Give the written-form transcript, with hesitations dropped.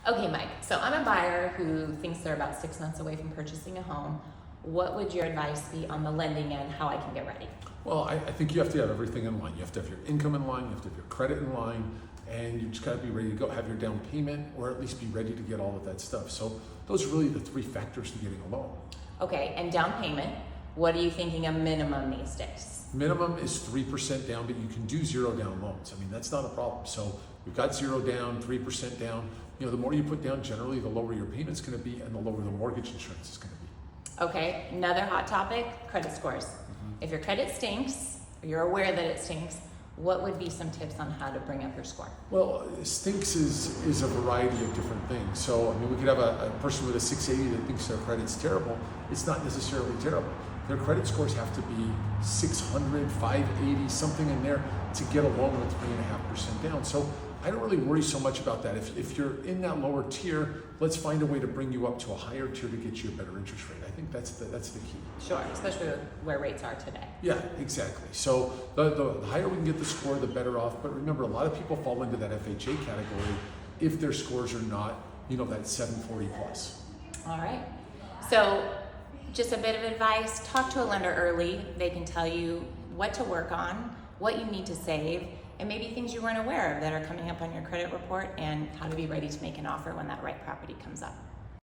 Okay, Mike, so I'm a buyer who thinks they're about 6 months away from purchasing a home. What would your advice be on the lending end, how I can get ready? Well, I think you have to have everything in line. You have to have your income in line, you have to have your credit in line, and you just got to be ready to go, have your down payment, or at least be ready to get all of that stuff. So those are really the three factors to getting a loan. Okay, and down payment, what are you thinking a minimum these days? Minimum is 3% down, but you can do 0 down loans. I mean, that's not a problem. So we've got 0 down, 3% down. You know, the more you put down, generally, the lower your payment's going to be, and the lower the mortgage insurance is going to be. Okay, another hot topic, credit scores. If your credit stinks, or you're aware that it stinks, what would be some tips on how to bring up your score? Well, stinks is a variety of different things. So, I mean, we could have a person with a 680 that thinks their credit's terrible. It's not necessarily terrible. Their credit scores have to be 600, 580, something in there to get a loan with 3.5% down. So I don't really worry so much about that. If you're in that lower tier, let's find a way to bring you up to a higher tier to get you a better interest rate. I think that's the key. Sure, especially where rates are today. Yeah, exactly. So the higher we can get the score, the better off. But remember, a lot of people fall into that FHA category if their scores are not, that 740 plus. All right. So just a bit of advice, talk to a lender early. They can tell you what to work on, what you need to save, and maybe things you weren't aware of that are coming up on your credit report, and how to be ready to make an offer when that right property comes up.